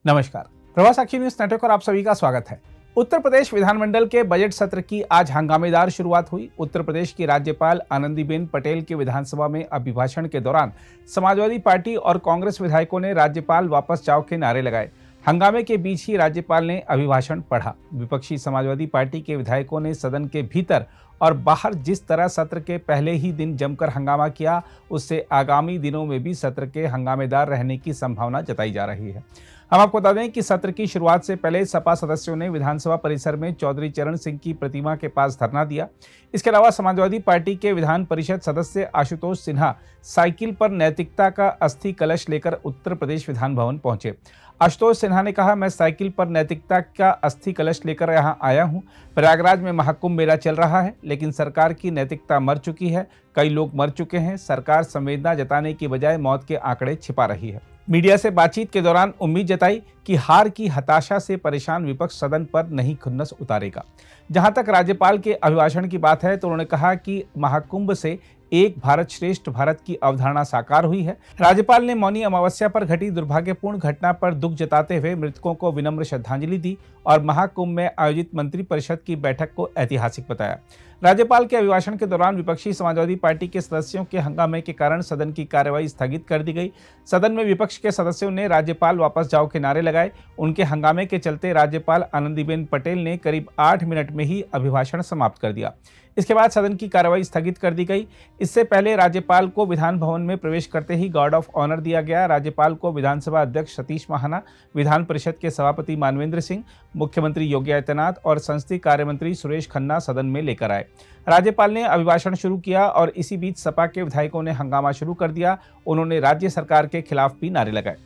नमस्कार, प्रवास साक्षी news network और आप सभी का स्वागत है। उत्तर प्रदेश विधानमंडल के बजट सत्र की आज हंगामेदार शुरुआत हुई। उत्तर प्रदेश की राज्यपाल आनंदीबेन पटेल के विधानसभा में अभिभाषण के दौरान समाजवादी पार्टी और कांग्रेस विधायकों ने राज्यपाल वापस जाओ के नारे लगाए। हंगामे के बीच ही राज्यपाल ने अभिभाषण पढ़ा। विपक्षी समाजवादी पार्टी के विधायकों ने सदन के भीतर और बाहर जिस तरह सत्र के पहले ही दिन जमकर हंगामा किया, उससे आगामी दिनों में भी सत्र के हंगामेदार रहने की संभावना जताई जा रही है। हम आपको बता दें कि सत्र की शुरुआत से पहले सपा सदस्यों ने विधानसभा परिसर में चौधरी चरण सिंह की प्रतिमा के पास धरना दिया। इसके अलावा समाजवादी पार्टी के विधान परिषद सदस्य आशुतोष सिन्हा साइकिल पर नैतिकता का अस्थि कलश लेकर उत्तर प्रदेश विधान भवन पहुंचे। आशुतोष सिन्हा ने कहा, मैं साइकिल पर नैतिकता का अस्थि कलश लेकर यहां आया हूं। प्रयागराज में महाकुंभ मेला चल रहा है, लेकिन सरकार की नैतिकता मर चुकी है। कई लोग मर चुके हैं। सरकार संवेदना जताने की बजाय मौत के आंकड़े छिपा रही है। मीडिया से बातचीत के दौरान उम्मीद जताई कि हार की हताशा से परेशान विपक्ष सदन पर नहीं खुन्नस उतारेगा। जहां तक राज्यपाल के अभिभाषण की बात है तो उन्होंने कहा कि महाकुंभ से एक भारत श्रेष्ठ भारत की अवधारणा साकार हुई है। राज्यपाल ने मौनी अमावस्या पर घटी दुर्भाग्यपूर्ण घटना पर दुख जताते हुए मृतकों को विनम्र श्रद्धांजलि दी और महाकुंभ में आयोजित मंत्रिपरिषद की बैठक को ऐतिहासिक बताया। राज्यपाल के अभिभाषण के दौरान विपक्षी समाजवादी पार्टी के सदस्यों के हंगामे के कारण सदन की कार्यवाही स्थगित कर दी गई। सदन में विपक्ष के सदस्यों ने राज्यपाल वापस जाओ के नारे लगाए। उनके हंगामे के चलते राज्यपाल आनंदीबेन पटेल ने करीब 8 मिनट में ही अभिभाषण समाप्त कर दिया। इसके बाद सदन की कार्यवाही स्थगित कर दी गई। इससे पहले राज्यपाल को विधान भवन में प्रवेश करते ही गार्ड ऑफ ऑनर दिया गया। राज्यपाल को विधानसभा अध्यक्ष सतीश महाना, विधान परिषद के सभापति मानवेंद्र सिंह, मुख्यमंत्री योगी आदित्यनाथ और संसदीय कार्य मंत्री सुरेश खन्ना सदन में लेकर आए। राज्यपाल ने अभिभाषण शुरू किया और इसी बीच सपा के विधायकों ने हंगामा शुरू कर दिया। उन्होंने राज्य सरकार के खिलाफ भी नारे लगाए।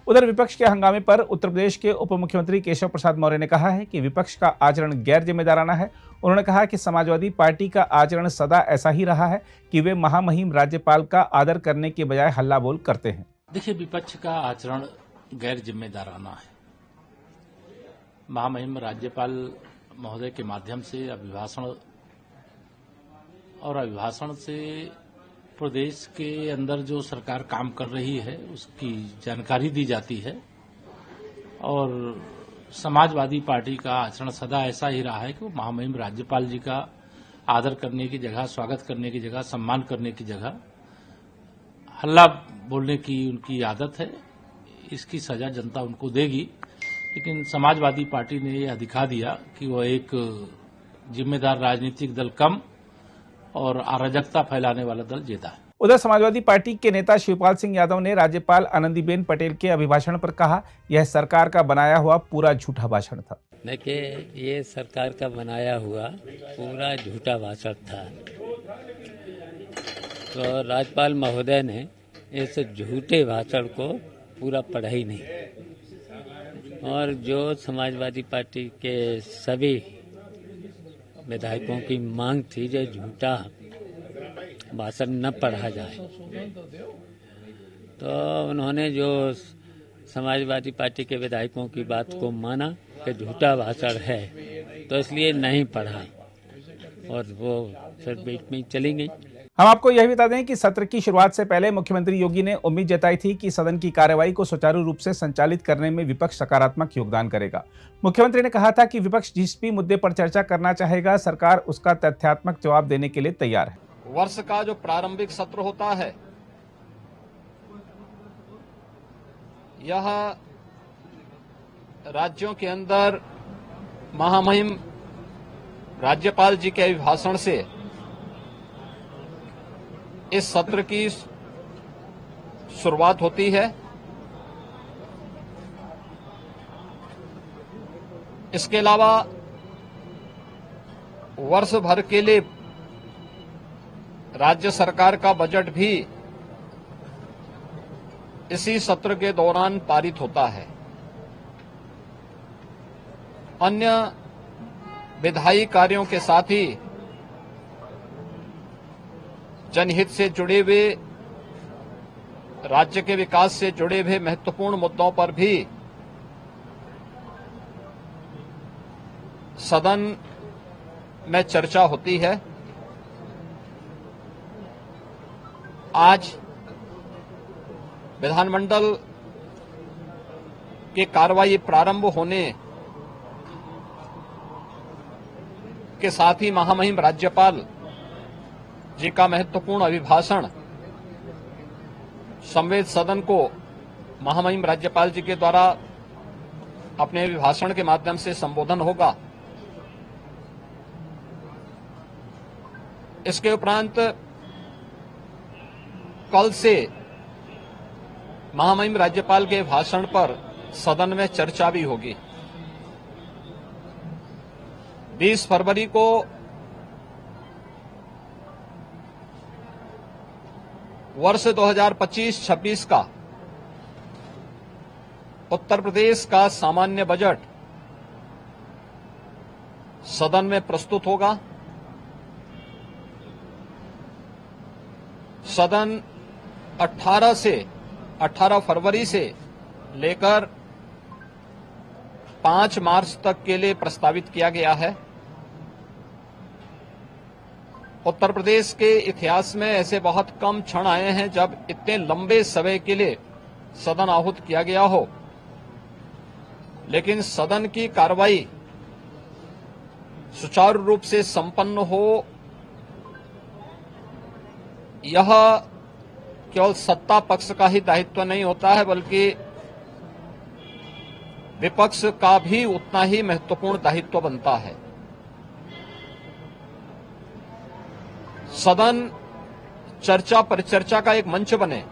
उधर विपक्ष के हंगामे पर उत्तर प्रदेश के उप मुख्यमंत्री केशव प्रसाद मौर्य ने कहा है कि विपक्ष का आचरण गैर जिम्मेदाराना है। उन्होंने कहा कि समाजवादी पार्टी का आचरण सदा ऐसा ही रहा है कि वे महामहिम राज्यपाल का आदर करने के बजाय हल्ला बोल करते हैं। देखिए, विपक्ष का आचरण गैर जिम्मेदाराना है। महामहिम राज्यपाल महोदय के माध्यम से अभिभाषण से प्रदेश के अंदर जो सरकार काम कर रही है उसकी जानकारी दी जाती है और समाजवादी पार्टी का आचरण सदा ऐसा ही रहा है कि वो महामहिम राज्यपाल जी का आदर करने की जगह, स्वागत करने की जगह, सम्मान करने की जगह हल्ला बोलने की उनकी आदत है। इसकी सजा जनता उनको देगी, लेकिन समाजवादी पार्टी ने यह दिखा दिया कि वह एक जिम्मेदार राजनीतिक दल कम और अराजकता फैलाने वाला दल ज्यादा है। उधर समाजवादी पार्टी के नेता शिवपाल सिंह यादव ने राज्यपाल आनंदीबेन पटेल के अभिभाषण पर कहा, यह सरकार का बनाया हुआ पूरा झूठा भाषण था। देखिए, ये सरकार का बनाया हुआ पूरा झूठा भाषण था। तो राज्यपाल महोदय ने इस झूठे भाषण को पूरा पढ़ा ही नहीं और जो समाजवादी पार्टी के सभी विधायकों की मांग थी जो झूठा भाषण न पढ़ा जाए, तो उन्होंने जो समाजवादी पार्टी के विधायकों की बात को माना कि झूठा भाषण है, तो इसलिए नहीं पढ़ा और वो फिर बीच में चली गई। हम आपको यह भी बता दें कि सत्र की शुरुआत से पहले मुख्यमंत्री योगी ने उम्मीद जताई थी कि सदन की कार्यवाही को सुचारू रूप से संचालित करने में विपक्ष सकारात्मक योगदान करेगा। मुख्यमंत्री ने कहा था कि विपक्ष जिस भी मुद्दे पर चर्चा करना चाहेगा, सरकार उसका तथ्यात्मक जवाब देने के लिए तैयार है। वर्ष का जो प्रारंभिक सत्र होता है, यह राज्यों के अंदर महामहिम राज्यपाल जी के अभिभाषण से इस सत्र की शुरुआत होती है। इसके अलावा वर्ष भर के लिए राज्य सरकार का बजट भी इसी सत्र के दौरान पारित होता है। अन्य विधायी कार्यों के साथ ही जनहित से जुड़े हुए, राज्य के विकास से जुड़े हुए महत्वपूर्ण मुद्दों पर भी सदन में चर्चा होती है। आज विधानमंडल कि कार्रवाई प्रारंभ होने के साथ ही महामहिम राज्यपाल जी का महत्वपूर्ण अभिभाषण संवेद सदन को महामहिम राज्यपाल जी के द्वारा अपने अभिभाषण के माध्यम से संबोधन होगा। इसके उपरांत कल से महामहिम राज्यपाल के भाषण पर सदन में चर्चा भी होगी। 20 फरवरी को वर्ष 2025-26 का उत्तर प्रदेश का सामान्य बजट सदन में प्रस्तुत होगा। सदन 18 फरवरी से लेकर 5 मार्च तक के लिए प्रस्तावित किया गया है। उत्तर प्रदेश के इतिहास में ऐसे बहुत कम क्षण आए हैं जब इतने लंबे समय के लिए सदन आहूत किया गया हो, लेकिन सदन की कार्रवाई सुचारू रूप से संपन्न हो, यह केवल सत्ता पक्ष का ही दायित्व नहीं होता है, बल्कि विपक्ष का भी उतना ही महत्वपूर्ण दायित्व बनता है। सदन चर्चा परिचर्चा का एक मंच बने।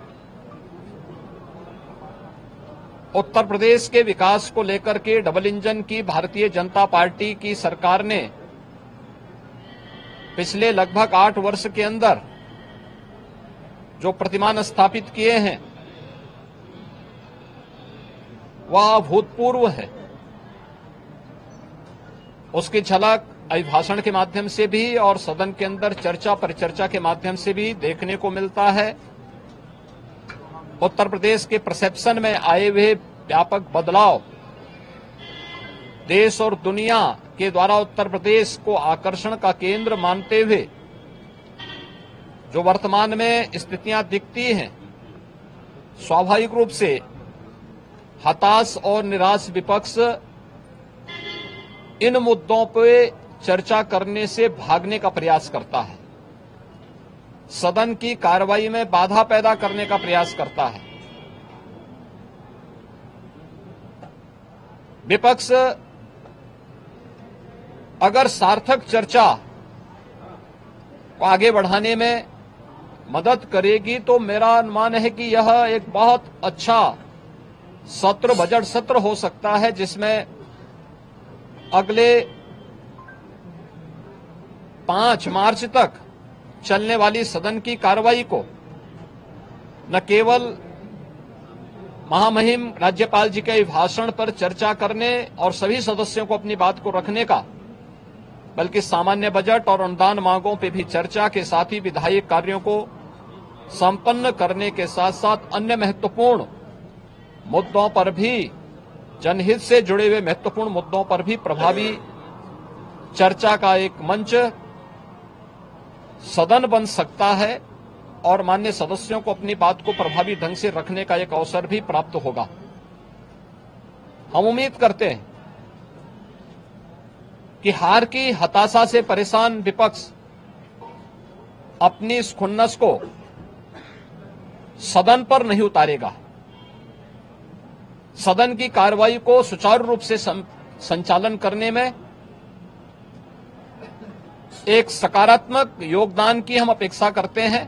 उत्तर प्रदेश के विकास को लेकर के डबल इंजन की भारतीय जनता पार्टी की सरकार ने पिछले लगभग 8 वर्ष के अंदर जो प्रतिमान स्थापित किए हैं वह अभूतपूर्व है। उसकी झलक अभिभाषण के माध्यम से भी और सदन के अंदर चर्चा परिचर्चा के माध्यम से भी देखने को मिलता है। उत्तर प्रदेश के परसेप्शन में आए हुए व्यापक बदलाव देश और दुनिया के द्वारा उत्तर प्रदेश को आकर्षण का केंद्र मानते हुए जो वर्तमान में स्थितियां दिखती हैं, स्वाभाविक रूप से हताश और निराश विपक्ष इन मुद्दों पे चर्चा करने से भागने का प्रयास करता है, सदन की कार्रवाई में बाधा पैदा करने का प्रयास करता है। विपक्ष अगर सार्थक चर्चा को आगे बढ़ाने में मदद करेगी तो मेरा अनुमान है कि यह एक बहुत अच्छा सत्र, बजट सत्र हो सकता है, जिसमें अगले 5 मार्च तक चलने वाली सदन की कार्रवाई को न केवल महामहिम राज्यपाल जी के अभिभाषण पर चर्चा करने और सभी सदस्यों को अपनी बात को रखने का, बल्कि सामान्य बजट और अनुदान मांगों पर भी चर्चा के साथ ही विधायी कार्यों को संपन्न करने के साथ साथ अन्य महत्वपूर्ण मुद्दों पर भी, जनहित से जुड़े हुए महत्वपूर्ण मुद्दों पर भी प्रभावी चर्चा का एक मंच सदन बन सकता है और माननीय सदस्यों को अपनी बात को प्रभावी ढंग से रखने का एक अवसर भी प्राप्त होगा। हम उम्मीद करते हैं कि हार की हताशा से परेशान विपक्ष अपनी इस खुन्नस को सदन पर नहीं उतारेगा। सदन की कार्रवाई को सुचारू रूप से संचालन करने में एक सकारात्मक योगदान की हम अपेक्षा करते हैं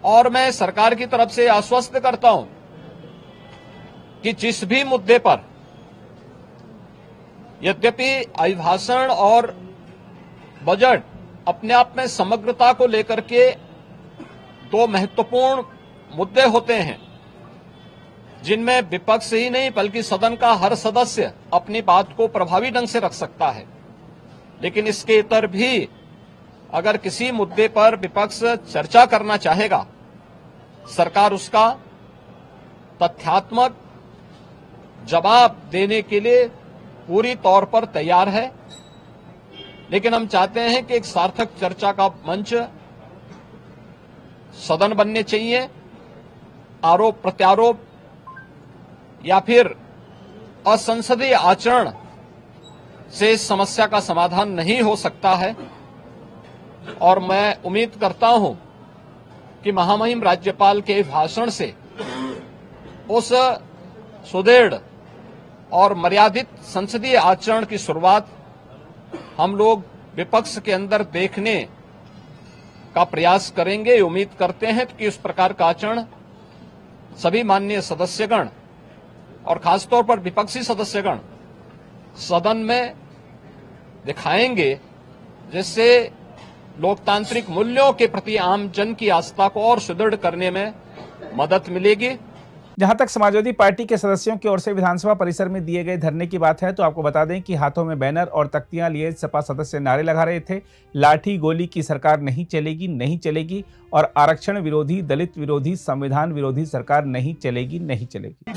और मैं सरकार की तरफ से आश्वस्त करता हूं कि जिस भी मुद्दे पर, यद्यपि अभिभाषण और बजट अपने आप में समग्रता को लेकर के 2 महत्वपूर्ण मुद्दे होते हैं, जिनमें विपक्ष ही नहीं बल्कि सदन का हर सदस्य अपनी बात को प्रभावी ढंग से रख सकता है, लेकिन इसके इतर भी अगर किसी मुद्दे पर विपक्ष चर्चा करना चाहेगा, सरकार उसका तथ्यात्मक जवाब देने के लिए पूरी तौर पर तैयार है। लेकिन हम चाहते हैं कि एक सार्थक चर्चा का मंच सदन बनने चाहिए। आरोप प्रत्यारोप या फिर असंसदीय आचरण से इस समस्या का समाधान नहीं हो सकता है। और मैं उम्मीद करता हूं कि महामहिम राज्यपाल के भाषण से उस सुदृढ़ और मर्यादित संसदीय आचरण की शुरुआत हम लोग विपक्ष के अंदर देखने का प्रयास करेंगे। उम्मीद करते हैं कि इस प्रकार का आचरण सभी माननीय सदस्यगण और खासतौर पर विपक्षी सदस्यगण सदन में दिखाएंगे, जिससे लोकतांत्रिक मूल्यों के प्रति आम जन की आस्था को और सुदृढ़ करने में मदद मिलेगी। जहां तक समाजवादी पार्टी के सदस्यों की ओर से विधानसभा परिसर में दिए गए धरने की बात है, तो आपको बता दें कि हाथों में बैनर और तख्तियां लिए सपा सदस्य नारे लगा रहे थे, लाठी गोली की सरकार नहीं चलेगी, नहीं चलेगी, और आरक्षण विरोधी, दलित विरोधी, संविधान विरोधी सरकार नहीं चलेगी, नहीं चलेगी।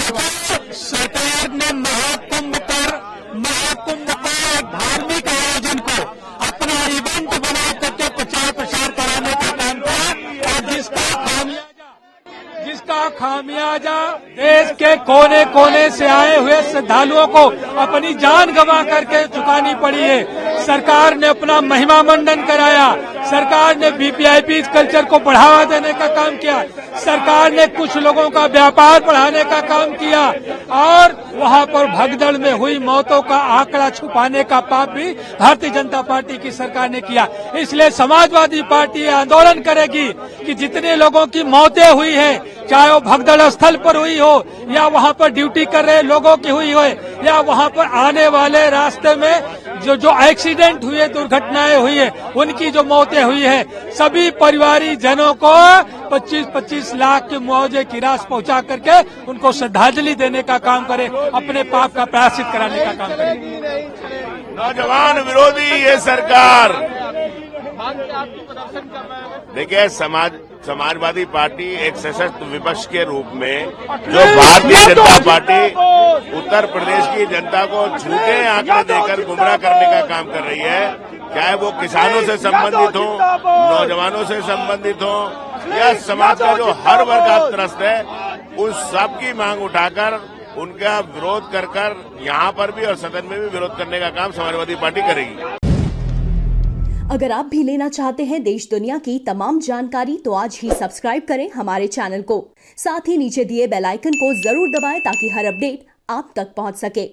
सरकार ने महाकुंभ को एक धार्मिक आयोजन को अपना इवेंट बना करके प्रचार प्रसार कराने का काम किया, और जिसका खामियाजा देश के कोने कोने से आए हुए श्रद्धालुओं को अपनी जान गंवा करके चुकानी पड़ी है। सरकार ने अपना महिमा मंडन कराया, सरकार ने वीवीआईपी कल्चर को बढ़ावा देने का काम किया, सरकार ने कुछ लोगों का व्यापार बढ़ाने का काम किया, और वहां पर भगदड़ में हुई मौतों का आंकड़ा छुपाने का पाप भी भारतीय जनता पार्टी की सरकार ने किया। इसलिए समाजवादी पार्टी आंदोलन करेगी कि जितने लोगों की मौतें हुई हैं, चाहे वो भगदड़ स्थल पर हुई हो, या वहां पर ड्यूटी कर रहे लोगों की हुई हो, या वहां पर आने वाले रास्ते में जो एक्सीडेंट हुए, दुर्घटनाएं हुई है, उनकी जो मौतें हुई है, सभी परिवारी जनों को 25-25 लाख के मुआवजे की राशि पहुंचा करके उनको श्रद्धांजलि देने का काम करे, अपने पाप का प्रायश्चित कराने का काम करे। नौजवान विरोधी ये सरकार, देखिए समाजवादी पार्टी एक सशक्त विपक्ष के रूप में जो भारतीय जनता पार्टी उत्तर प्रदेश की जनता को झूठे आंकड़े देकर गुमराह करने का काम कर रही है, चाहे वो किसानों से संबंधित हो, नौजवानों से संबंधित हो, या समाज का जो हर वर्ग त्रस्त है, उन सब की मांग उठाकर उनका विरोध कर यहाँ पर भी और सदन में भी विरोध करने का काम समाजवादी पार्टी करेगी। अगर आप भी लेना चाहते हैं देश दुनिया की तमाम जानकारी, तो आज ही सब्सक्राइब करें हमारे चैनल को। साथ ही नीचे दिए बेल आइकन को जरूर दबाएं ताकि हर अपडेट आप तक पहुंच सके।